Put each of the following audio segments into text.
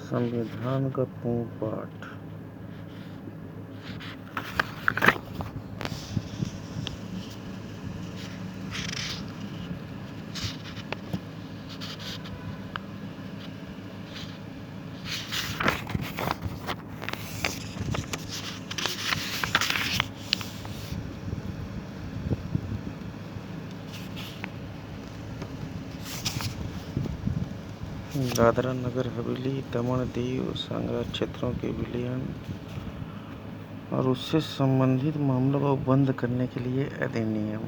संविधान का पूर्ण पाठ। दादरा नगर हवेली, दमन दीव, संघराज्य क्षेत्रों के विलयन और उससे संबंधित मामलों को बंद करने के लिए अधिनियम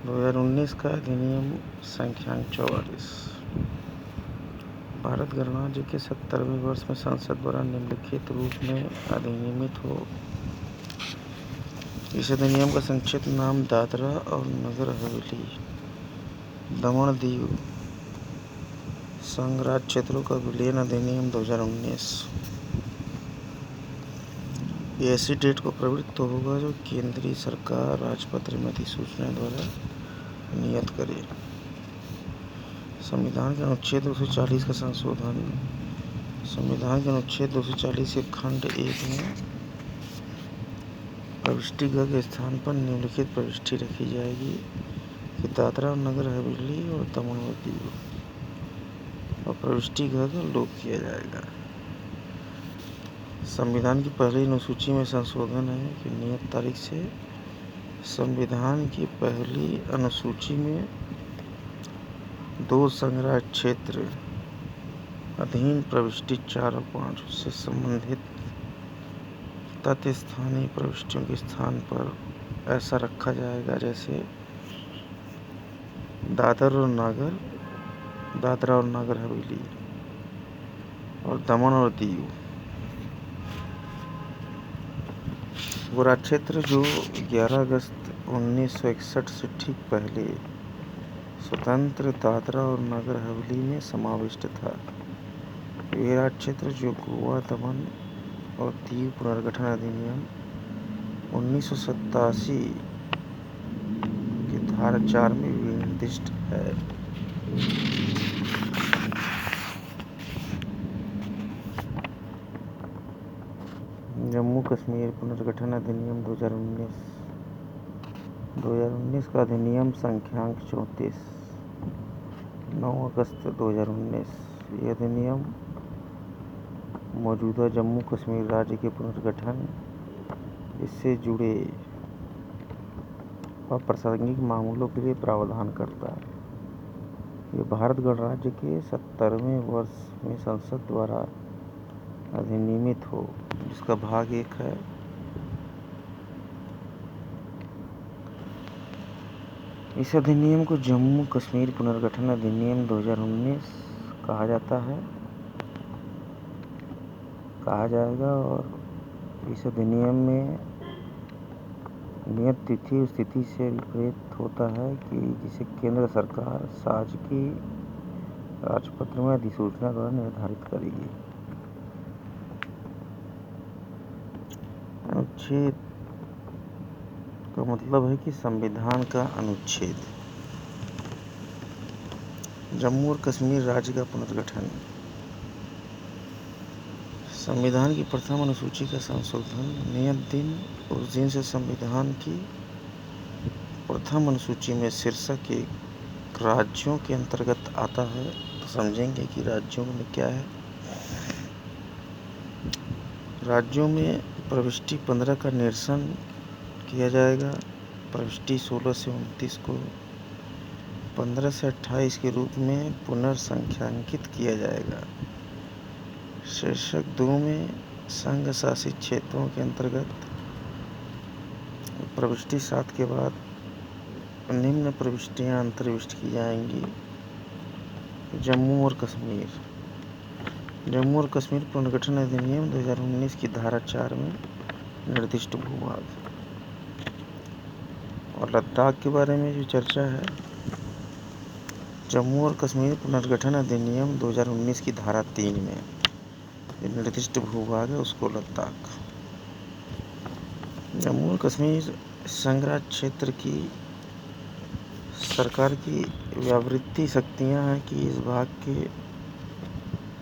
2019 का अधिनियम संख्यांक 44 भारत गणराज्य के 70वें वर्ष में संसद द्वारा निम्नलिखित रूप में अधिनियमित हो। इस अधिनियम का संक्षिप्त नाम दादरा और नगर हवेली, दमन दीव, संघराज्य क्षेत्रों का विलयन अधिनियम 2019। ये ऐसी डेट को प्रवृत्त होगा जो केंद्रीय सरकार राजपत्र में अधिसूचना द्वारा नियत करे। संविधान के अनुच्छेद 240 का संशोधन। संविधान के अनुच्छेद 240 के खंड 1 में प्रविष्टि ग के स्थान पर निम्नलिखित प्रविष्टि रखी जाएगी कि दादरा और नगर हवेली और दमन और दीव, और प्रविष्टि ग का लोप किया जाएगा। संविधान की पहली अनुसूची में संशोधन है कि नियत तारीख से संविधान की पहली अनुसूची में 2 संघराज्य क्षेत्र अधीन प्रविष्टि 4 और 5 से संबंधित तथ्य स्थानीय प्रविष्टियों के स्थान पर ऐसा रखा जाएगा जैसे दादरा और नगर हवेली और दमन और दीव। वो राज्य क्षेत्र जो 11 अगस्त 1961 से ठीक पहले स्वतंत्र दादरा और नगर हवेली में समाविष्ट था। ये राज्य क्षेत्र जो गोवा, दमन और दीव पुनर्गठन अधिनियम 1987 की धारा 4 में निर्दिष्ट है। जम्मू कश्मीर पुनर्गठन अधिनियम 2019 का अधिनियम संख्यांक 34 9 अगस्त 2019। यह अधिनियम मौजूदा जम्मू कश्मीर राज्य के पुनर्गठन, इससे जुड़े और प्रासंगिक मामलों के लिए प्रावधान करता है। यह भारत गणराज्य के 70वें वर्ष में संसद द्वारा अधिनियमित हो, जिसका भाग 1 है। इस अधिनियम को जम्मू कश्मीर पुनर्गठन अधिनियम 2019 कहा जाएगा और इस अधिनियम में नियत तिथि उस तिथि से विपरीत होता है कि जिसे केंद्र सरकार शासकीय राजपत्र में अधिसूचना द्वारा निर्धारित करेगी। अनुच्छेद का मतलब है कि संविधान का अनुच्छेद। जम्मू और कश्मीर राज्य का पुनर्गठन। संविधान की प्रथम अनुसूची का संशोधन। नियत दिन उस दिन से संविधान की प्रथम अनुसूची में शीर्षक एक राज्यों के अंतर्गत आता है। तो समझेंगे कि राज्यों में क्या है। राज्यों में प्रविष्टि 15 का निरसन किया जाएगा। प्रविष्टि 16 से 29 को 15 से 28 के रूप में पुनर्संख्यांकित किया जाएगा। शीर्षक 2 में संघ शासित क्षेत्रों के अंतर्गत प्रविष्टि 7 के बाद निम्न प्रविष्टियां अंतर्विष्ट की जाएंगी। जम्मू और कश्मीर पुनर्गठन अधिनियम 2019 की धारा 4 में निर्दिष्ट भूभाग। और लद्दाख के बारे में जो चर्चा है, जम्मू और कश्मीर पुनर्गठन अधिनियम 2019 की धारा 3 में निर्दिष्ट भूभाग है उसको लद्दाख। जम्मू और कश्मीर संघराज्य क्षेत्र की सरकार की व्यावृत्ति शक्तियां हैं कि इस भाग के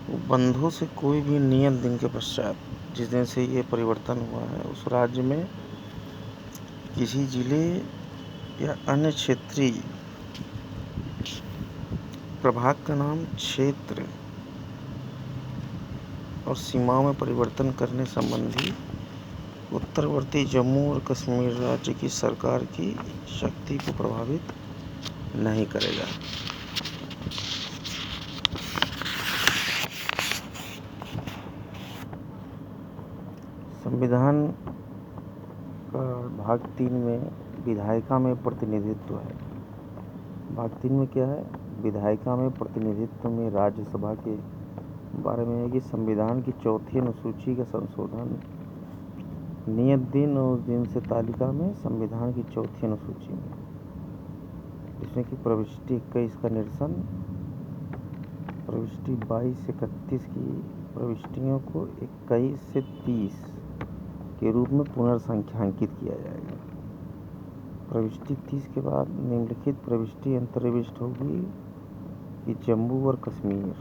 बंधुओं से कोई भी नियत दिन के पश्चात, जिस दिन से ये परिवर्तन हुआ है, उस राज्य में किसी जिले या अन्य क्षेत्रीय प्रभाग का नाम, क्षेत्र और सीमाओं में परिवर्तन करने संबंधी उत्तरवर्ती जम्मू और कश्मीर राज्य की सरकार की शक्ति को प्रभावित नहीं करेगा। संविधान का भाग 3 में विधायिका में प्रतिनिधित्व है। भाग 3 में क्या है? विधायिका में प्रतिनिधित्व में राज्यसभा के बारे में है कि संविधान की 4थी अनुसूची का संशोधन नियत दिन और उस दिन से तालिका में संविधान की 4थी अनुसूची में, जिसमें कि प्रविष्टि 21 का निरसन, प्रविष्टि 22 से 31 की प्रविष्टियों को 21 से 30 के रूप में पुनर्संख्यांकित किया जाएगा। प्रविष्टि 30 के बाद निम्नलिखित प्रविष्टि अंतर्विष्ट होगी कि जम्मू और कश्मीर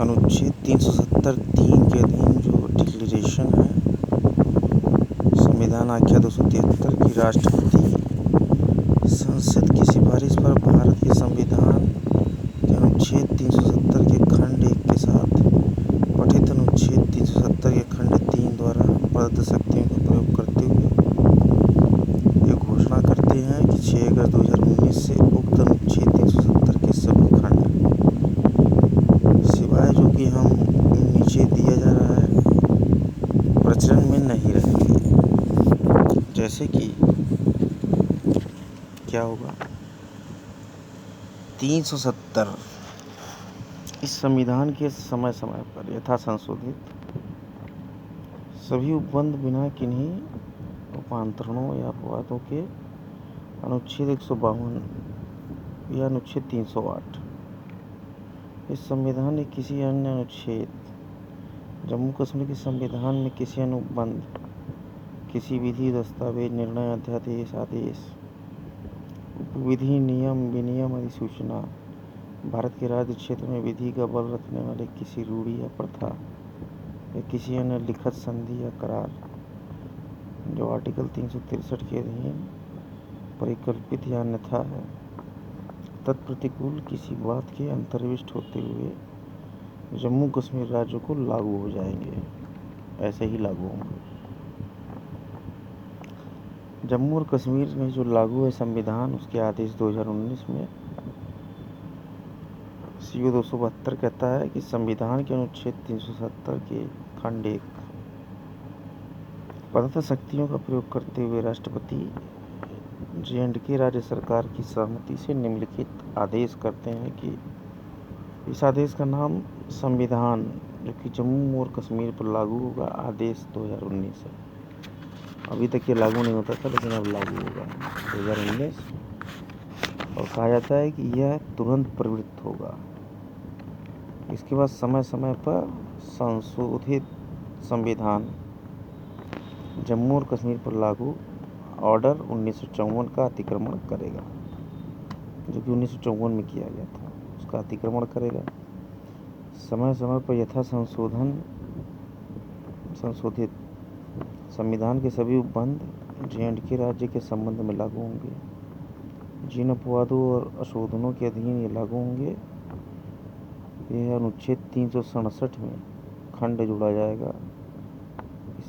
अनुच्छेद 370(3) के अधीन जो डिक्लेरेशन है, संविधान आख्या 273 की राष्ट्रपति संसद की सिफारिश पर भारत के संविधान के अनुच्छेद 370 के खंड 1 के साथ पठित अनुच्छेद 370 के खंड 3 द्वारा प्रदत्त शक्तियों का प्रयोग करते हुए ये घोषणा करते हैं कि 6 अगस्त 2019 से उक्त अनुच्छेद 370 के सभी खंड, सिवाय जो कि हम नीचे दिया जा रहा है, प्रचलन में नहीं रहेंगे। जैसे कि क्या होगा? 370 इस संविधान के समय समय पर यथा संशोधित सभी उपबंध बिना किन्हीं उपांतरणों या अपवादों के अनुच्छेद 152 या अनुच्छेद 308 इस संविधान के किसी अन्य अनुच्छेद, जम्मू कश्मीर के संविधान में किसी अनुबंध, किसी विधि, दस्तावेज, निर्णय, अध्यादेश, आदेश, विधि, नियम, विनियम, अधिसूचना, भारत के राज्य क्षेत्र में विधि का बल रखने वाले किसी रूढ़ि या प्रथा या किसी अन्य लिखित संधि या करार जो आर्टिकल 363 के अधीन परिकल्पित या अन्यथा है, तत्प्रतिकूल किसी बात के अंतर्विष्ट होते हुए जम्मू कश्मीर राज्य को लागू हो जाएंगे, ऐसे ही लागू होंगे। जम्मू और कश्मीर में जो लागू है संविधान, उसके आदेश 2019 में CO 272 कहता है कि संविधान के अनुच्छेद 370 के खंड 1 प्रदत्त शक्तियों का प्रयोग करते हुए राष्ट्रपति J&K राज्य सरकार की सहमति से निम्नलिखित आदेश करते हैं कि इस आदेश का नाम संविधान, जो कि जम्मू और कश्मीर पर लागू होगा, आदेश 2019 है। अभी तक ये लागू नहीं होता था, लेकिन अब लागू होगा 2019, और कहा जाता है कि यह तुरंत प्रवृत्त होगा। इसके बाद समय समय पर संशोधित संविधान जम्मू और कश्मीर पर लागू ऑर्डर 1954 का अतिक्रमण करेगा, जो कि 1954 में किया गया था, उसका अतिक्रमण करेगा। समय समय पर यथा संशोधित संविधान के सभी उपबंध J&K राज्य के संबंध में लागू होंगे। जिन अपवादों और अशोधनों के अधीन ये लागू होंगे, यह अनुच्छेद 367 में खंड जोड़ा जाएगा।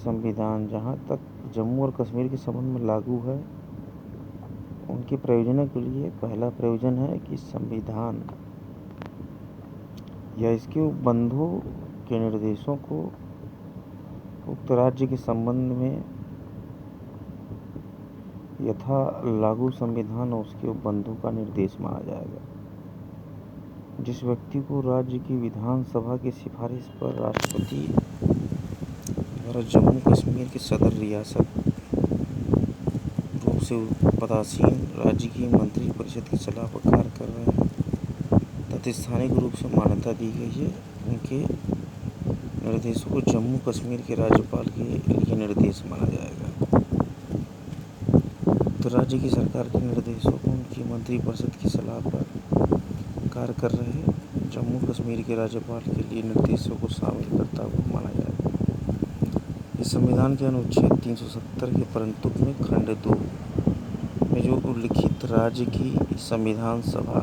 संविधान जहाँ तक जम्मू और कश्मीर के संबंध में लागू है, उनके प्रयोजनों के लिए पहला प्रयोजन है कि संविधान या इसके उपबंधों के निर्देशों को उक्त राज्य के संबंध में यथा लागू संविधान और उसके उपबंधों का निर्देश माना जाएगा। जिस व्यक्ति को राज्य की विधानसभा की सिफारिश पर राष्ट्रपति द्वारा जम्मू कश्मीर के सदर रियासत रूप से पदासीन राज्य की मंत्रिपरिषद की सलाह पर कार्य कर रहे हैं तथा स्थानिक रूप से मान्यता दी गई है, उनके निर्देशों को जम्मू कश्मीर के राज्यपाल के लिए निर्देश माना जाएगा। तो राज्य की सरकार के निर्देशों को उनकी मंत्रिपरिषद की सलाह पर कार्य कर रहे जम्मू कश्मीर के राज्यपाल के लिए निर्देशों को शामिल करता हुआ माना जाएगा। इस संविधान के अनुच्छेद 370 के परंतु में खंड 2 में जो उल्लिखित राज्य की संविधान सभा,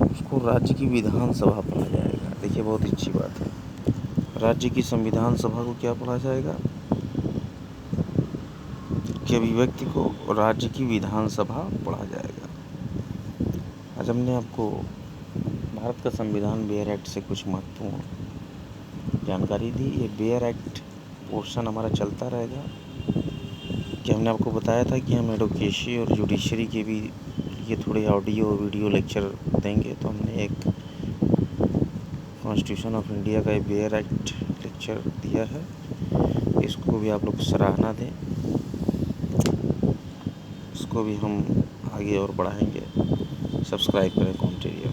उसको राज्य की विधान सभा पढ़ा जाएगा। देखिए बहुत अच्छी बात है, राज्य की संविधान सभा को क्या पढ़ा जाएगा कि अभिव्यक्ति को राज्य की विधान सभा पढ़ा जाएगा। आज हमने आपको भारत का संविधान बेयर एक्ट से कुछ महत्वपूर्ण जानकारी दी। ये बेयर एक्ट पोर्शन हमारा चलता रहेगा कि हमने आपको बताया था कि हम एडवोकेसी और जुडिशरी के भी ये थोड़े ऑडियो वीडियो लेक्चर देंगे, तो हमने एक कॉन्स्टिट्यूशन ऑफ इंडिया का बेयर एक्ट लेक्चर दिया है। इसको भी आप लोग सराहना दें, इसको भी हम आगे और बढ़ाएंगे। सब्सक्राइब करें कॉन्टेरियो।